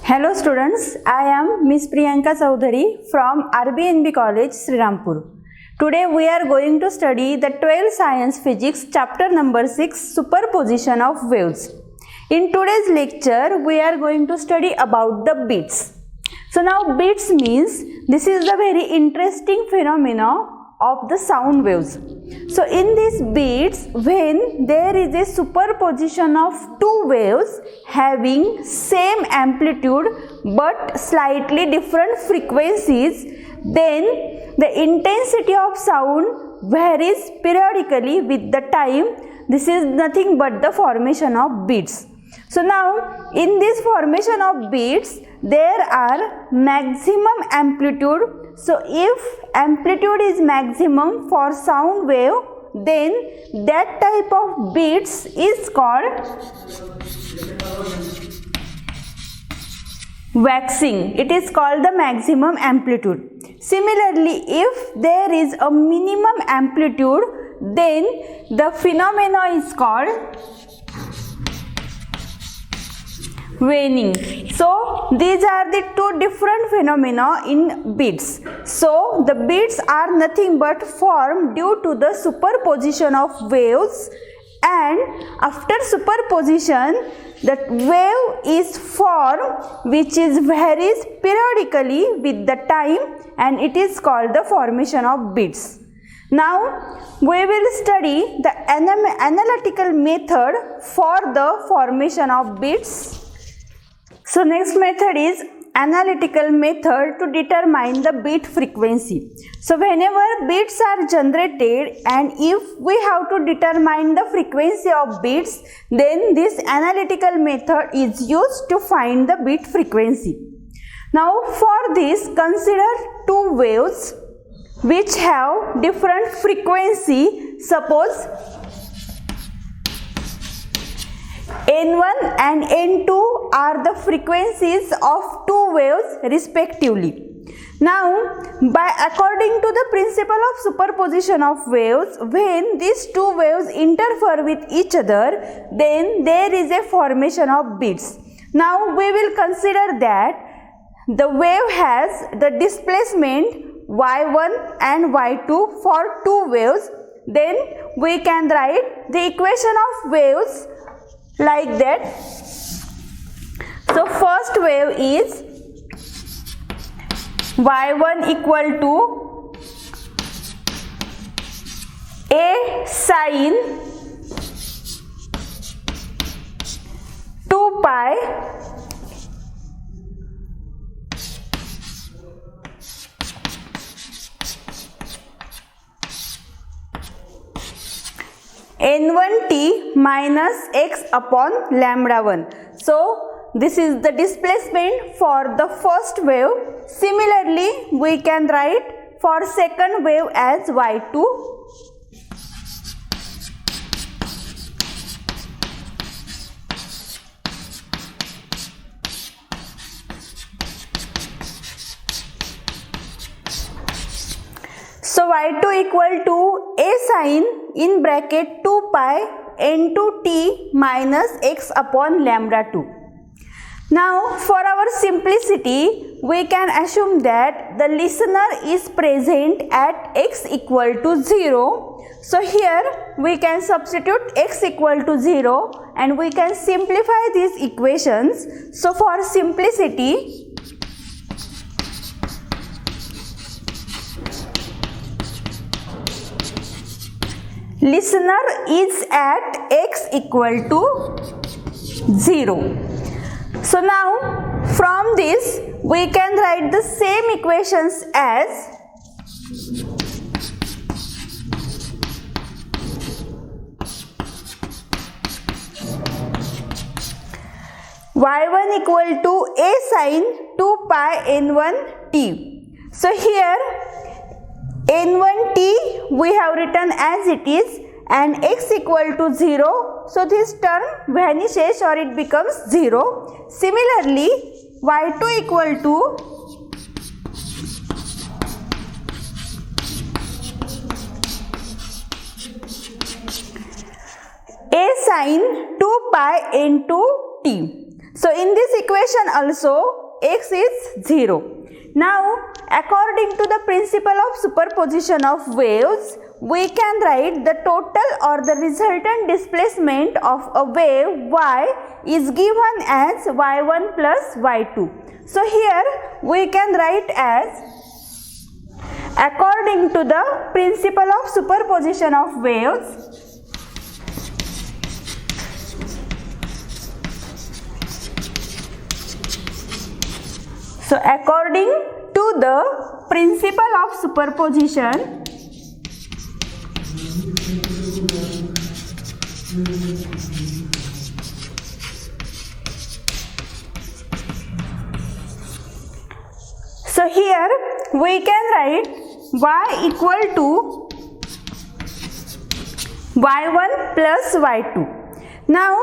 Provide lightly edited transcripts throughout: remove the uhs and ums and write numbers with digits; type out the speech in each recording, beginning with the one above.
Hello students, I am Miss Priyanka Choudhary from RBNB College, Srirampur. Today we are going to study the 12th Science Physics chapter number 6, Superposition of Waves. In today's lecture we are going to study about the beats. So now beats means this is the very interesting phenomena of the sound waves. So in these beats, when there is a superposition of two waves having same amplitude but slightly different frequencies, then the intensity of sound varies periodically with the time. This is nothing but the formation of beats. So now in this formation of beats, there are maximum amplitude. So if amplitude is maximum for sound wave, then that type of beats is called waxing. It is called the maximum amplitude. Similarly, if there is a minimum amplitude, then the phenomena is called waning. So these are the two different phenomena in beats. So the beats are nothing but formed due to the superposition of waves, and after superposition the wave is formed which is varies periodically with the time, and it is called the formation of beats. Now we will study the analytical method for the formation of beats. So next method is analytical method to determine the beat frequency. So whenever beats are generated and if we have to determine the frequency of beats, then this analytical method is used to find the beat frequency. Now for this, consider two waves which have different frequency. Suppose N1 and N2 are the frequencies of two waves respectively. Now, according to the principle of superposition of waves, when these two waves interfere with each other, then there is a formation of beats. Now, we will consider that the wave has the displacement y1 and y2 for two waves. Then we can write the equation of waves like that. So first wave is y1 equal to a sine 2 pi n1t minus x upon lambda 1. So this is the displacement for the first wave. Similarly, we can write for second wave as y2. So y2 equal to a sine in bracket 2 pi n2t minus x upon lambda 2. Now for our simplicity, we can assume that the listener is present at x equal to 0. So here we can substitute x equal to 0 and we can simplify these equations. So for simplicity, listener is at x equal to 0. So now from this we can write the same equations as y1 equal to a sine 2 pi n1t. So here n1t we have written as it is and x equal to 0. So this term vanishes or it becomes 0. Similarly, y2 equal to a sine 2 pi into t. So in this equation also x is 0. Now according to the principle of superposition of waves, we can write the total or the resultant displacement of a wave y is given as y1 plus y2. So here we can write as, according to the principle of superposition of waves, so according to the principle of superposition, so here we can write y equal to y1 plus y2. Now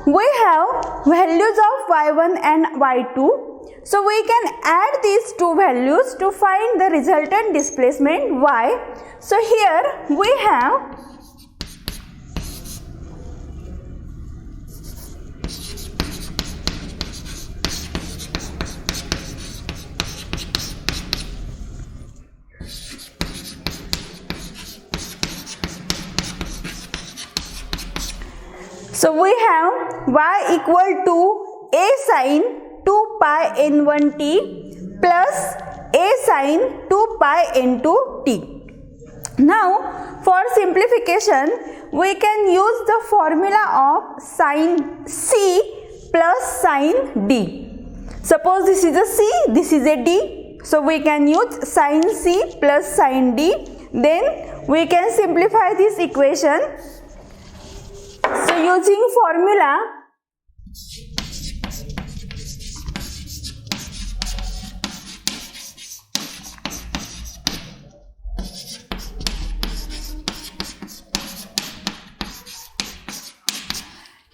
we have values of y1 and y2. So we can add these two values to find the resultant displacement y. So here we have y equal to a sin 2 pi n1t plus a sin 2 pi n2 t. Now for simplification we can use the formula of sin c plus sin d. Suppose this is a c, this is a d. So we can use sin c plus sin d. Then we can simplify this equation. So using formula,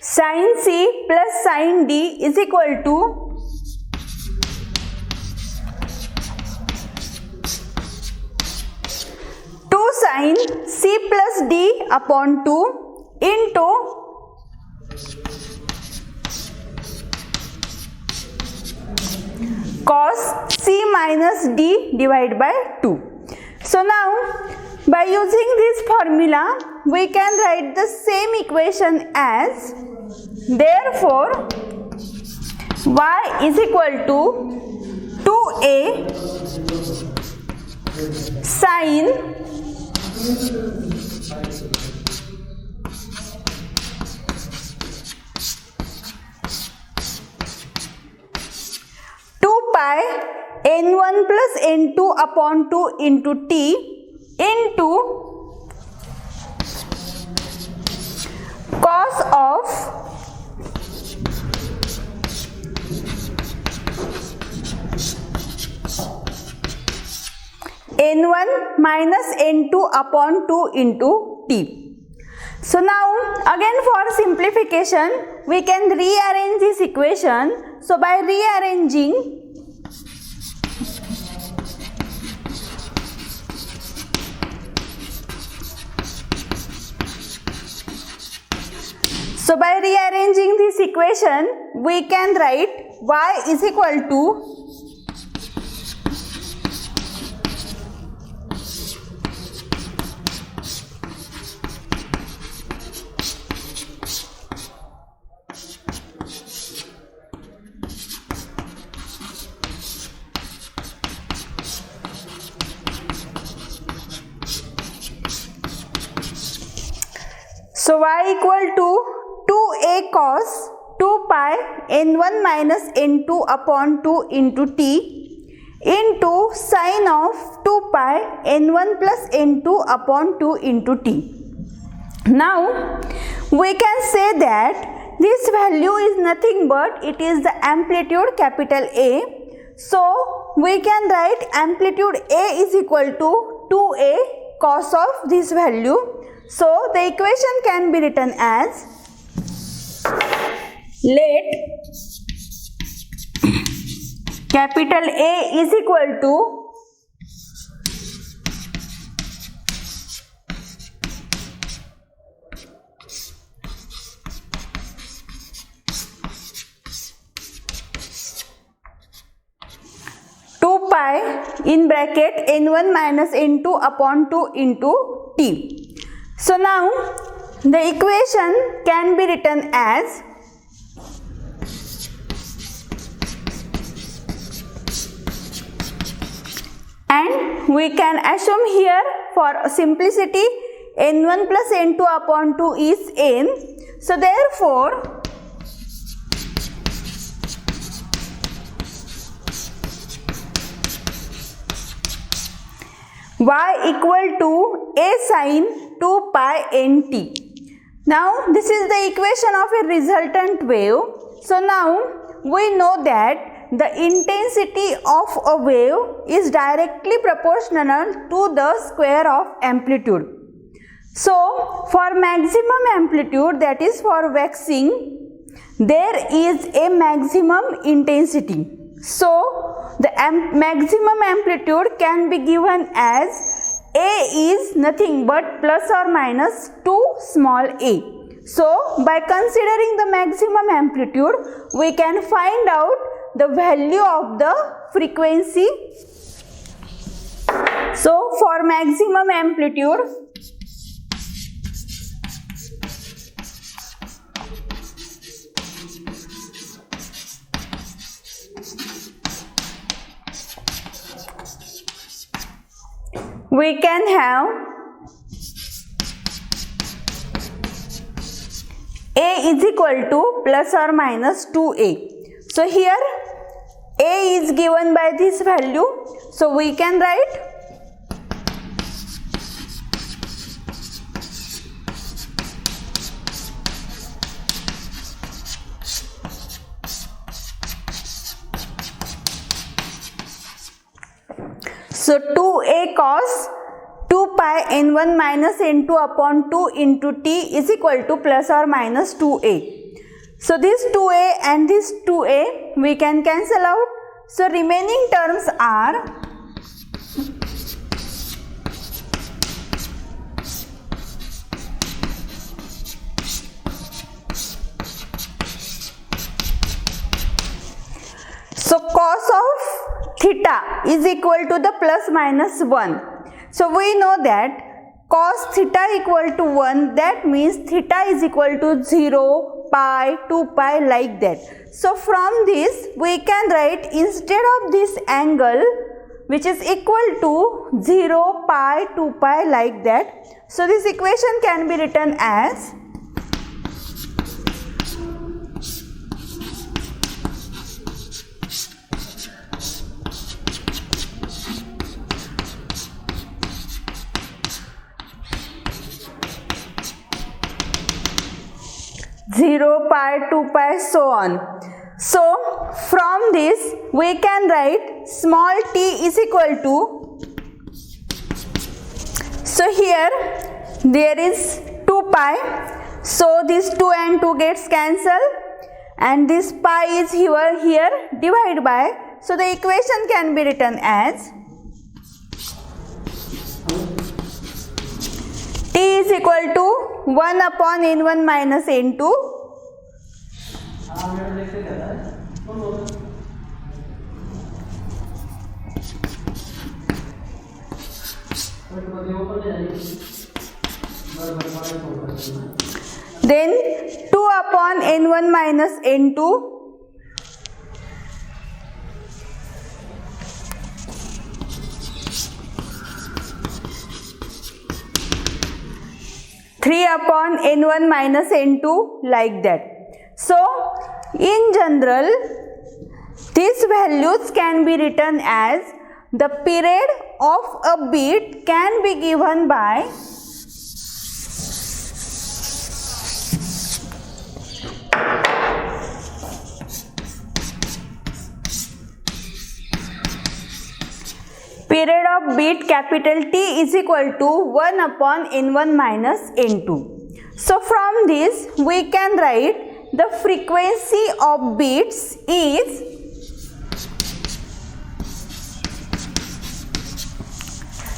sin c plus sin d is equal to sin c plus d upon 2 into cos c minus d divided by 2. So now by using this formula we can write the same equation as, therefore y is equal to 2a sin pi n1 plus n2 upon 2 into t into cos of n1 minus n2 upon 2 into t. So now again for simplification we can rearrange this equation. So by rearranging, this equation we can write y is equal to y equal to 2a cos 2 pi n1 minus n2 upon 2 into t into sin of 2 pi n1 plus n2 upon 2 into t. Now we can say that this value is nothing but it is the amplitude capital A. So we can write amplitude A is equal to 2a cos of this value. So the equation can be written as, let capital A is equal to in bracket n1 minus n2 upon 2 into t. So now the equation can be written as and we can assume here for simplicity n1 plus n2 upon 2 is n. So therefore y equal to a sin 2 pi nt. Now this is the equation of a resultant wave. So now we know that the intensity of a wave is directly proportional to the square of amplitude. So for maximum amplitude, that is for waxing, there is a maximum intensity. So the maximum amplitude can be given as A is nothing but plus or minus 2 small a. So by considering the maximum amplitude, we can find out the value of the frequency. So for maximum amplitude, we can have A is equal to plus or minus 2a. So here A is given by this value. So we can write so 2a cos 2 pi n1 minus n2 upon 2 into t is equal to plus or minus 2a. So this 2a and this 2a we can cancel out. So remaining terms are so cos of theta is equal to the plus minus 1. So we know that cos theta equal to 1, that means theta is equal to 0, pi, 2 pi, like that. So from this we can write instead of this angle which is equal to 0, pi, 2 pi, like that. So this equation can be written as zero, pi, 2 pi, so on. So from this we can write small t is equal to, so here there is 2 pi, so this 2 and 2 gets cancelled and this pi is here divided by, so the equation can be written as t is equal to 1 upon n1 minus n2 then 2 upon n1 minus n2 3 upon n1 minus n2, like that. So in general these values can be written as the period of a beat can be given by period of beat capital T is equal to 1 upon n1 minus n2. So from this we can write the frequency of beats is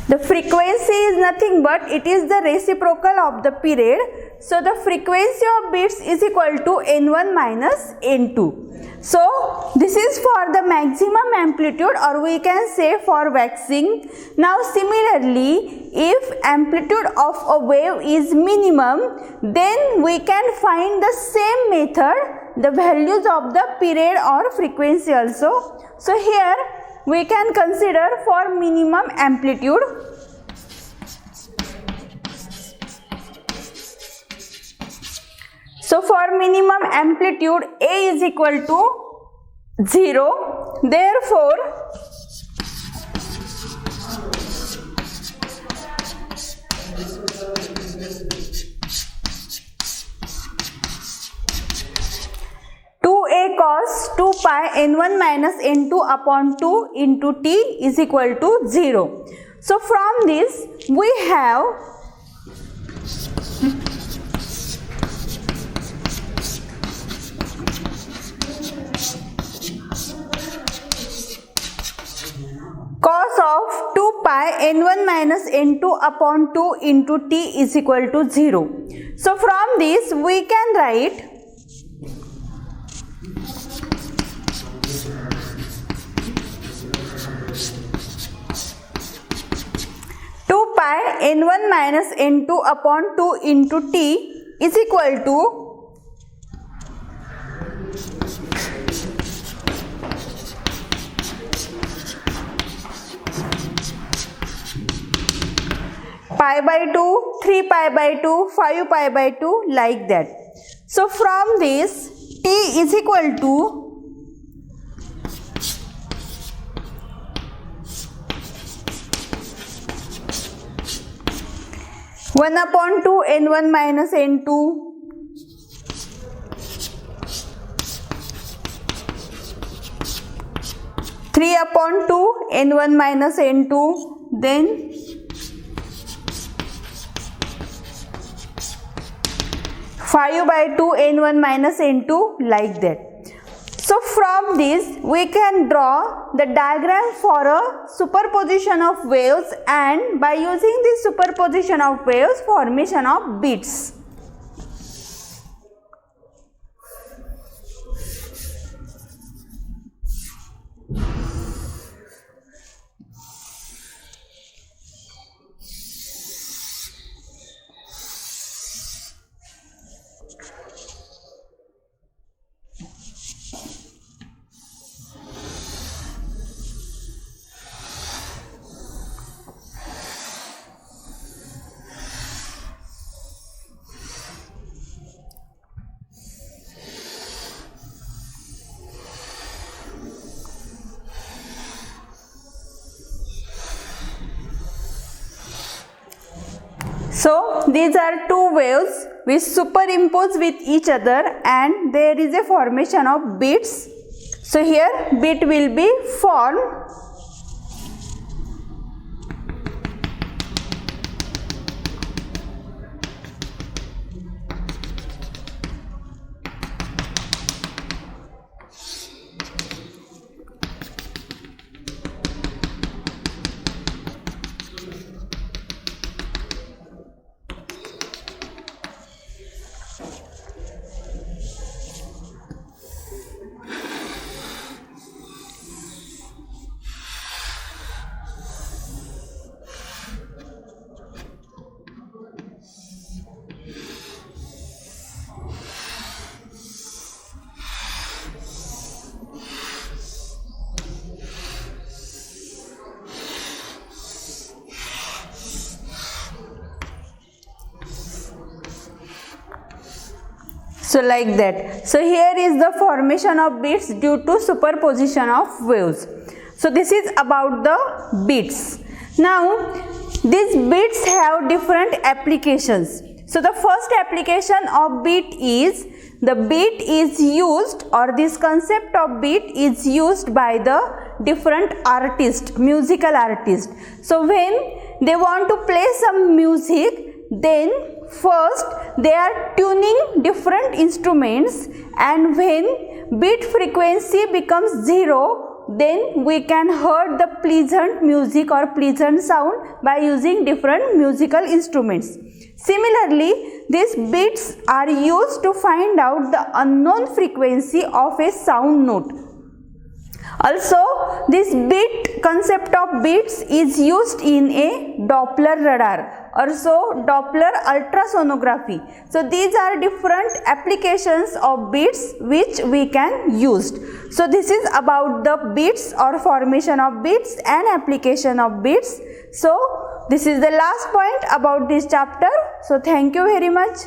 the frequency is nothing but it is the reciprocal of the period. so the frequency of beats is equal to n1 minus n2. So this is for the maximum amplitude, or we can say for waxing. Now similarly, if amplitude of a wave is minimum, then we can find the same method, the values of the period or frequency also. So here we can consider for minimum amplitude. So for minimum amplitude A is equal to 0. Therefore, A cos 2 pi n1 minus n2 upon 2 into t is equal to 0. So from this we have cos of 2 pi n1 minus n2 upon 2 into t is equal to 0. So from this we can write 2 pi n1 minus n2 upon 2 into t is equal to pi by 2, 3 pi by 2, 5 pi by 2, like that. So from this t is equal to 1 upon 2 n1 minus n2, 3 upon 2 n1 minus n2, then 5 by 2 n1 minus n2, like that. So from this we can draw the diagram for a superposition of waves, and by using this superposition of waves, formation of beats. So these are two waves which superimpose with each other, and there is a formation of beats. So here beat will be formed. So like that. So here is the formation of beats due to superposition of waves. So this is about the beats. Now these beats have different applications. So the first application of beat is, the beat is used, or this concept of beat is used by the different artists, musical artists. So when they want to play some music, then first they are tuning different instruments, and when beat frequency becomes 0, then we can hear the pleasant music or pleasant sound by using different musical instruments. Similarly, these bits are used to find out the unknown frequency of a sound note. Also, this bit concept of bits is used in a Doppler radar, also Doppler ultrasonography. So these are different applications of bits which we can use. So this is about the bits or formation of bits and application of bits. So this is the last point about this chapter. So thank you very much.